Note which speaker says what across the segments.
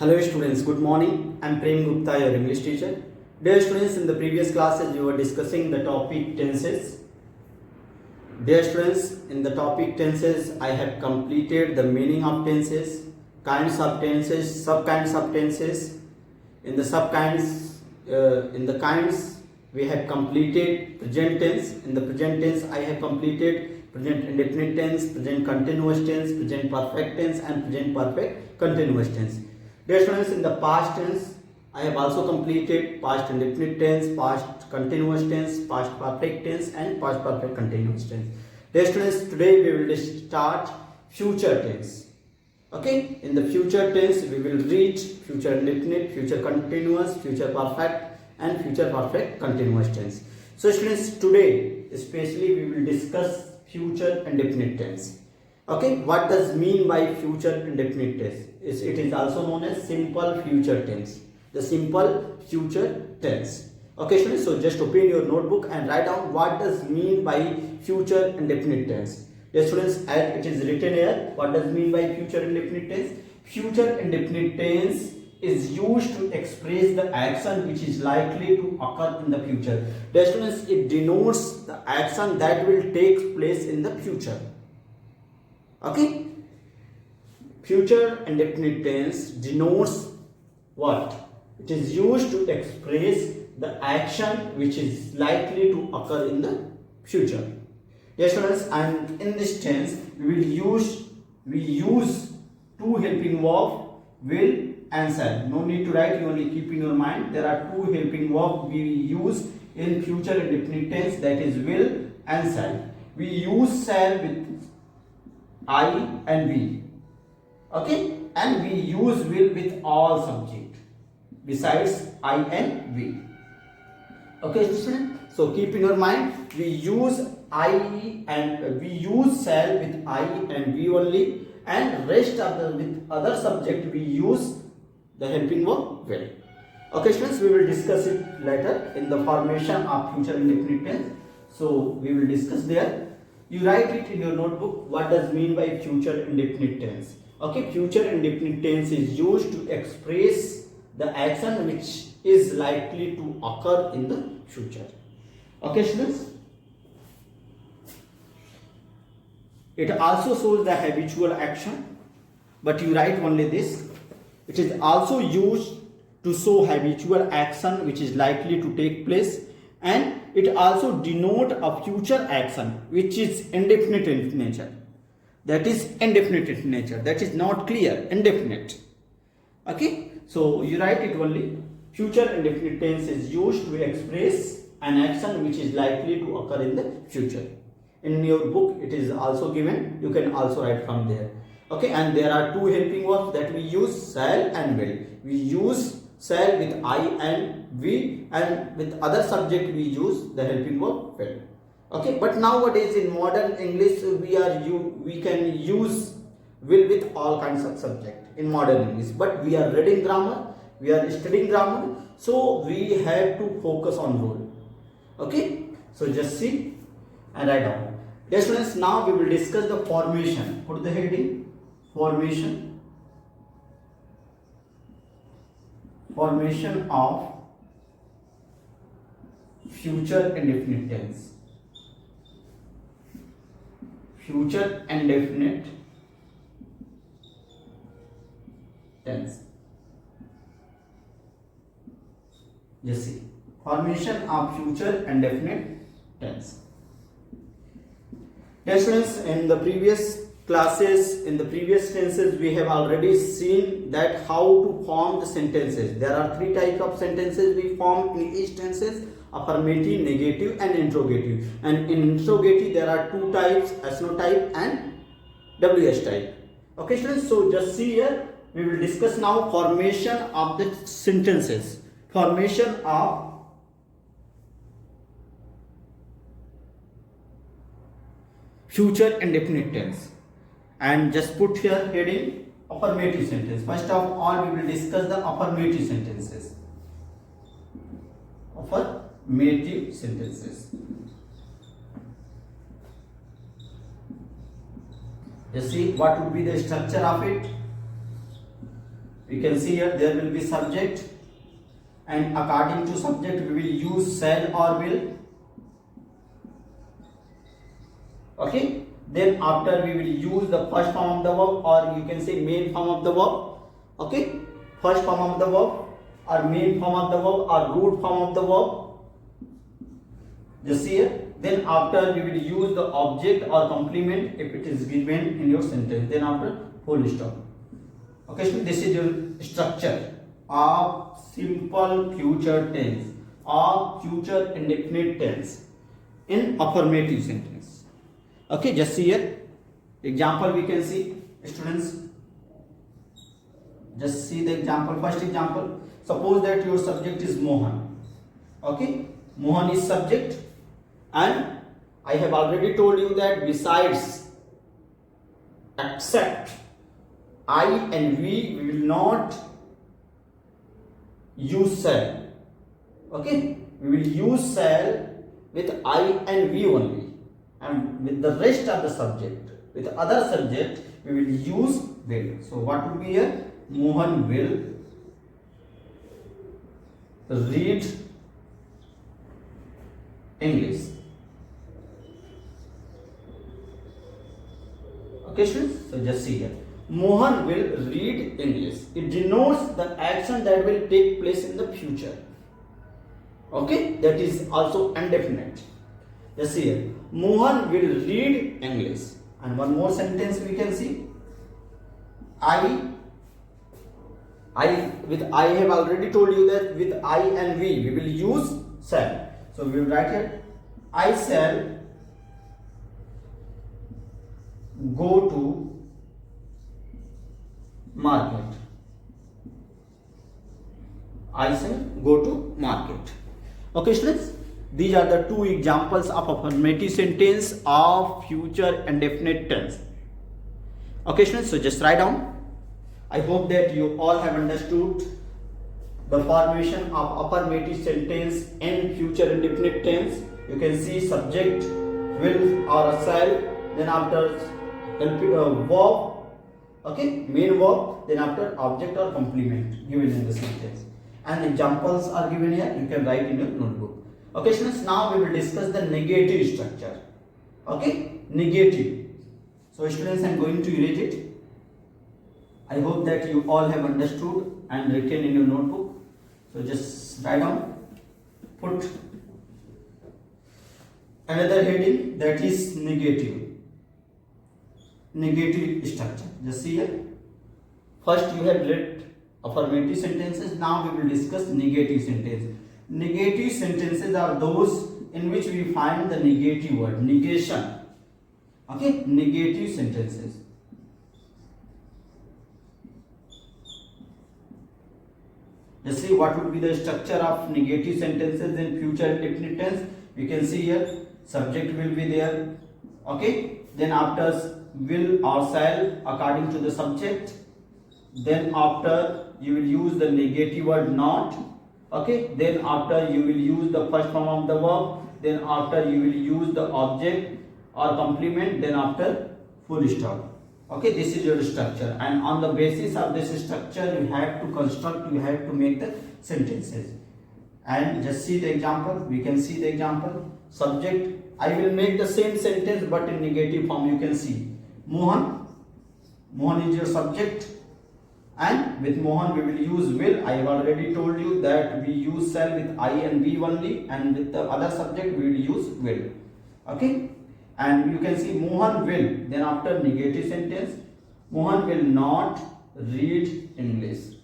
Speaker 1: Hello students, good morning. I am Prem Gupta, your English teacher. Dear students, in the previous classes we were discussing the topic tenses. Dear students, in the topic tenses I have completed the meaning of tenses, kinds of tenses, sub-kinds of tenses. In the kinds we have completed present tense. In the present tense I have completed present indefinite tense, present continuous tense, present perfect tense and present perfect continuous tense. Dear students, in the past tense, I have also completed past indefinite tense, past continuous tense, past perfect tense and past perfect continuous tense. Dear students, today we will start future tense. Okay, in the future tense we will read future indefinite, future continuous, future perfect and future perfect continuous tense. So students, today especially we will discuss future indefinite tense. Okay, what does mean by future indefinite tense? It is also known as simple future tense. The simple future tense. Okay students, so just open your notebook and write down what does mean by future indefinite tense. Dear students, as it is written here, what does mean by future indefinite tense? Future indefinite tense is used to express the action which is likely to occur in the future. Dear students, it denotes the action that will take place in the future. Okay, future indefinite tense denotes what? It is used to express the action which is likely to occur in the future. Yes students, and in this tense we use two helping verbs, will and shall. No need to write, you only keep in your mind. There are two helping verbs we use in future indefinite tense, that is will and shall. We use shall with I and we, okay, and we use will with all subject besides I and we. Okay student, so keep in your mind, we use I and we use shall with I and we only, and rest of the with other subject we use the helping verb will. Okay students, we will discuss it later in the formation of future indefinite tense. So we will discuss there. You write it in your notebook, what does mean by future indefinite tense. Okay, future indefinite tense is used to express the action which is likely to occur in the future. Okay students, it also shows the habitual action, but you write only this. It is also used to show habitual action which is likely to take place, and it also denote a future action which is indefinite in nature. That is indefinite in nature. That is not clear. Indefinite. Okay. So you write it only. Future indefinite tense is used to express an action which is likely to occur in the future. In your book it is also given. You can also write from there. Okay. And there are two helping verbs that we use, shall and will. We use shall with I and we, and with other subject we use the helping verb will. Okay, but nowadays in modern English we can use will with all kinds of subject in modern English, but we are reading grammar, we are studying grammar, so we have to focus on rule. Okay, so just see and write down. Dear students, now we will discuss the formation. Put the heading formation of future indefinite tense. Future indefinite tense. Just see, formation of future indefinite tense. Dear students, in the previous classes, in the previous tenses, we have already seen that how to form the sentences. There are three types of sentences we form in each tenses: affirmative, negative and interrogative. And in interrogative there are two types, SNO type and WH type. Okay students, so just see here, we will discuss now formation of the sentences. Formation of future indefinite tense. And just put here heading affirmative sentence. First of all, we will discuss the affirmative sentences. Affirmative sentences. Just see what would be the structure of it. we can see here there will be subject, and according to subject we will use shall or will. Okay, then after we will use the first form of the verb, or you can say main form of the verb. Okay, first form of the verb or main form of the verb or root form of the verb. Just see here. Then after we will use the object or complement if it is given in your sentence. Then after full stop. Okay, so this is your structure of simple future tense or future indefinite tense in affirmative sentence. Okay, just see here. Example we can see, students. Just see the example. First example. Suppose that your subject is Mohan. Okay, Mohan is subject, and I have already told you that besides, except I and we will not use shall. Okay, we will use shall with I and we only, and with the rest of the subject, with other subject we will use will. So what would be here? Mohan will read English. Okay, students, so just see here. Mohan will read English. It denotes the action that will take place in the future. Okay, that is also indefinite. Just see here. Mohan will read English. And one more sentence we can see. With I have already told you that with I and we will use shall. So we will write here, I shall go to market. I shall go to market. Okay, students, these are the two examples of affirmative sentence of future indefinite tense. Okay, students, so just write down. I hope that you all have understood the formation of affirmative sentence in future indefinite tense. You can see subject, will or shall, then after verb, okay, main verb, then after object or complement given in the sentence. And examples are given here, you can write in your notebook. Okay, students, now we will discuss the negative structure. Okay, negative. So students, I am going to erase it. I hope that you all have understood and written in your notebook. So just write down, put another heading, that is negative. Negative structure. Just see here. First you have read affirmative sentences. Now we will discuss negative sentences. Negative sentences are those in which we find the negative word, negation. Okay, negative sentences. Let's see what would be the structure of negative sentences in future indefinite tense. You can see here, subject will be there. Okay, then after will or shall according to the subject. Then after you will use the negative word not. Okay, then after you will use the first form of the verb. Then after you will use the object or complement. Then after full stop. Okay, this is your structure, and on the basis of this structure you have to construct, you have to make the sentences. And just see the example. We can see the example. Subject, I will make the same sentence but in negative form. You can see Mohan. Mohan is your subject, and with Mohan we will use will. I have already told you that we use shall with I and we only, and with the other subject we will use will. Okay, and you can see Mohan will, then after negative sentence, Mohan will not read English.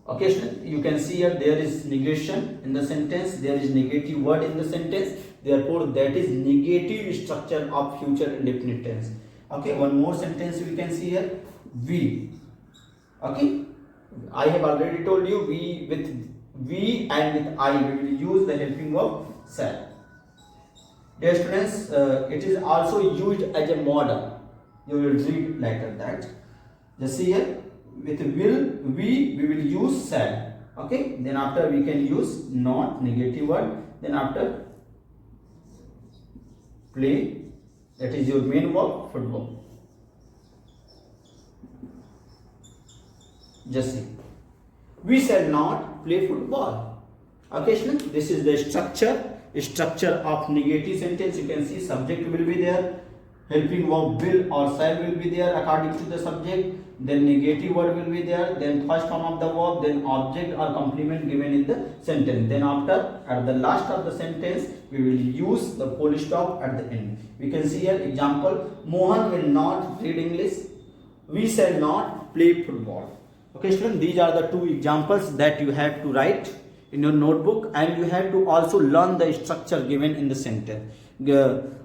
Speaker 1: Okay, you can see here there is negation in the sentence, there is negative word in the sentence, therefore that is negative structure of future indefinite tense. Okay, one more sentence we can see here, we. Okay, I have already told you we and with I we will use the helping verb shall. Dear students, it is also used as a model. You will read later that. Just see here, with will we will use shall. Okay, then after we can use not, negative word. Then after play, that is your main verb, football. Just see. We shall not play football. Okay, students, this is the structure of negative sentence. You can see subject will be there, helping verb will or shall will be there according to the subject, then negative word will be there, then first form of the verb, then object or complement given in the sentence. Then after, at the last of the sentence, we will use the full stop at the end. We can see here example, Mohan will not read English. We shall not play football. Okay, students, these are the two examples that you have to write in your notebook, and you have to also learn the structure given in the sentence.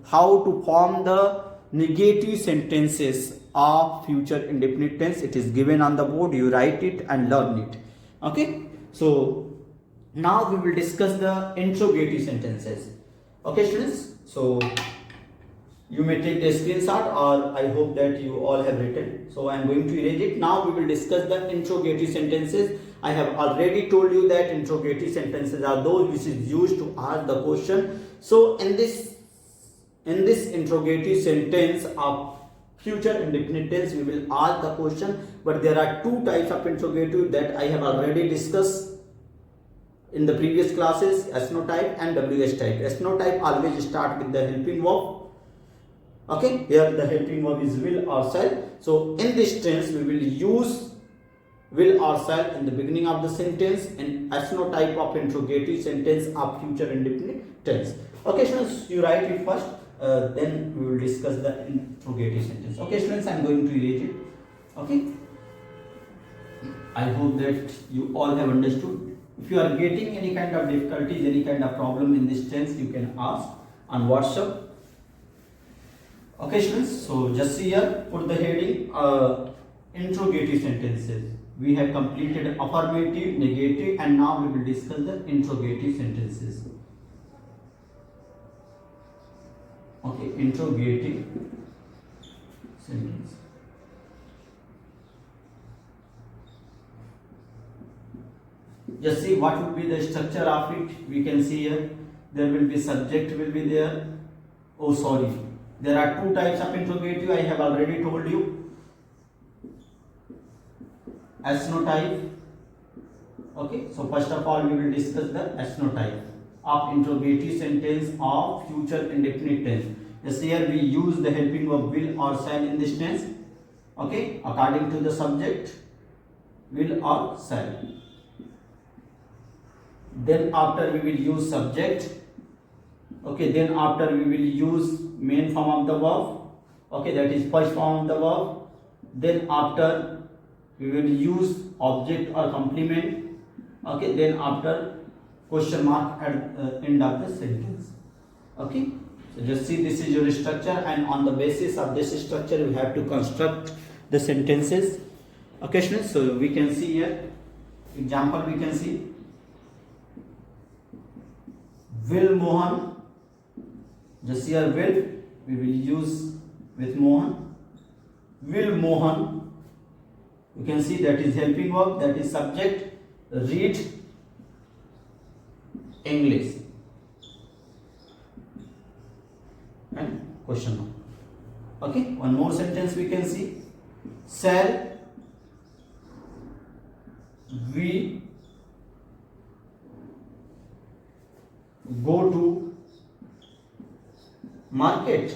Speaker 1: How to form the negative sentences of future indefinite tense. It is given on the board. You write it and learn it. Okay. So now we will discuss the interrogative sentences. Okay, students. So you may take the screenshot, or I hope that you all have written. So I am going to erase it. Now we will discuss the interrogative sentences. I have already told you that interrogative sentences are those which is used to ask the question. So in this interrogative sentence of future indefinite tense, we will ask the question. But there are two types of interrogative that I have already discussed in the previous classes: SNO type and WH type. SNO type always start with the helping verb. Okay, here the helping verb is will or shall. So in this tense we will use will or shall in the beginning of the sentence, and SNO type of interrogative sentence of future indefinite tense. Okay, students, you write it first, then we will discuss the interrogative sentence. Okay, students, I am going to erase it. Okay, I hope that you all have understood. If you are getting any kind of difficulties, any kind of problem in this tense, you can ask on WhatsApp. Okay, students, so just see here, put the heading interrogative sentences. We have completed affirmative, negative, and now we will discuss the interrogative sentences. Okay, interrogative sentence. Just see what would be the structure of it. We can see here, there will be subject will be there. Oh, sorry. There are two types of interrogative. I have already told you. SNO type. Okay, so first of all, we will discuss the SNO type of interrogative sentence of future indefinite tense. Yes, here we use the helping verb will or shall in this tense. Okay, according to the subject, will or shall. Then after we will use subject. Okay, then after we will use main form of the verb. Okay, that is first form of the verb. Then after we will use object or complement. Okay, then after question mark at end of the sentence. Okay, so just see, this is your structure, and on the basis of this structure we have to construct the sentences. Okay, students, so we can see here example. We can see, will Mohan. Just here will, we will use with Mohan. Will Mohan, you can see that is helping verb, that is subject, read English, and question mark. Okay, one more sentence we can see, shall we go to market?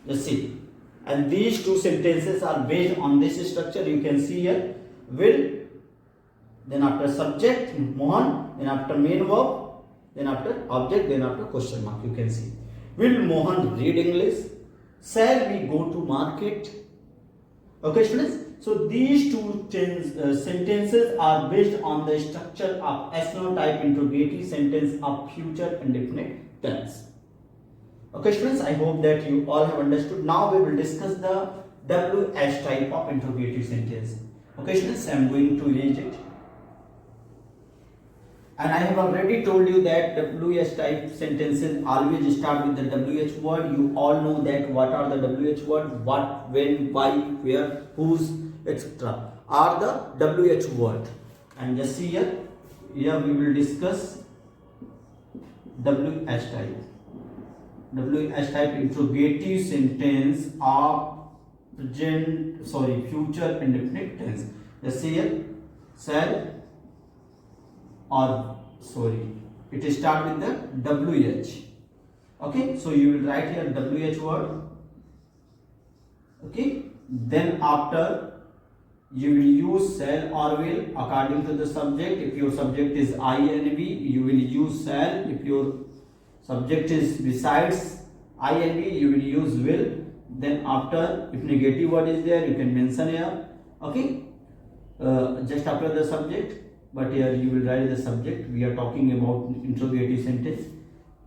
Speaker 1: Let's see, and these two sentences are based on this structure. You can see here, will, then after subject Mohan, then after main verb, then after object, then after question mark. You can see, will Mohan read English? Shall we go to market? Okay, students, so these two sentences are based on the structure of SNO type interrogative sentence of future indefinite tense. Okay, students, I hope that you all have understood. Now we will discuss the WH type of interrogative sentence. Okay, students, I am going to erase it. And I have already told you that WH type sentences always start with the WH word. You all know that what are the WH word, what, when, why, where, whose, etc. are the WH word. And just see here, we will discuss WH type. WH type interrogative sentence of future indefinite tense. Just see here, shall, or it start with the WH. Okay, so you will write here WH word. Okay, then after you will use shall or will according to the subject. If your subject is INV, you will use shall. If your subject is besides INV, you will use will. Then after, if negative word is there, you can mention here. Okay, just after the subject, but here you will write the subject. We are talking about interrogative sentence.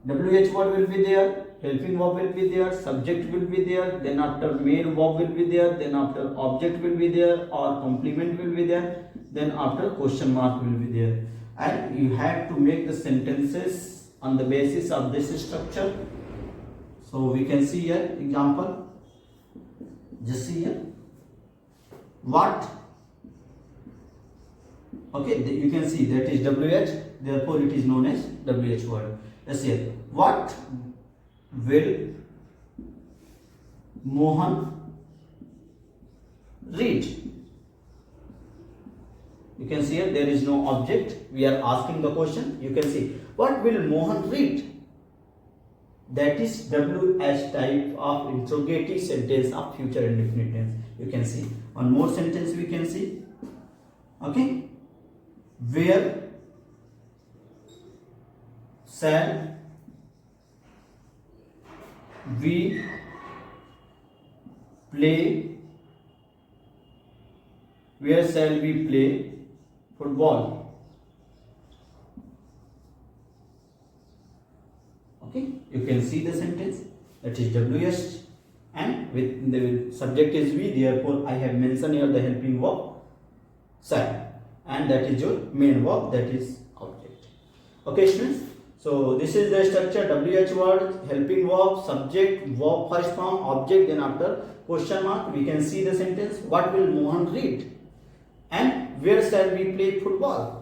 Speaker 1: WH word will be there, helping verb will be there, subject will be there, then after main verb will be there, then after object will be there, or complement will be there, then after question mark will be there. And you have to make the sentences on the basis of this structure. So we can see here example. Just see here. What? Okay, you can see that is WH, therefore it is known as WH word. Let's see here. What will Mohan read? You can see here there is no object. We are asking the question. You can see what will Mohan read? That is WH type of interrogative sentence of future indefinite tense. You can see one more sentence we can see. Okay, where shall we play? Where shall we play football? Okay, you can see the sentence, that is WH, and with the subject is we, therefore I have mentioned here the helping verb shall, and that is your main verb, that is object. Okay students, so this is the structure: WH word, helping verb, subject, verb first form, object, then after question mark we can see the sentence. What will Mohan read? And where shall we play football?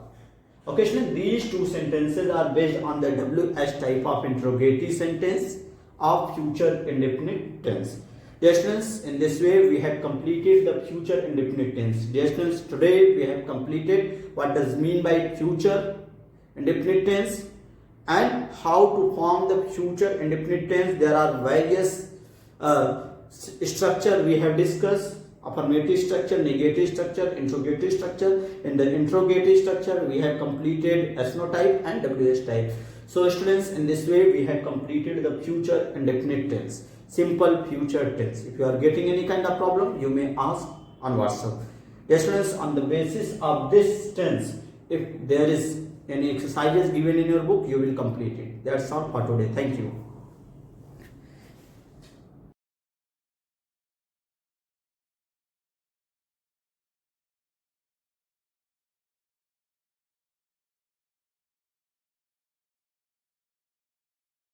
Speaker 1: Okay, students, these two sentences are based on the WH type of interrogative sentence of future indefinite tense. Dear students, in this way we have completed the future indefinite tense. Dear students, today we have completed what does mean by future indefinite tense and how to form the future indefinite tense. There are various structure we have discussed: affirmative structure, negative structure, interrogative structure. In the interrogative structure we have completed SNO type and WH type. So students, in this way we have completed the future indefinite tense, simple future tense. If you are getting any kind of problem, you may ask on WhatsApp. Yes students, on the basis of this tense, if there is any exercises given in your book, you will complete it. That's all for today. Thank you.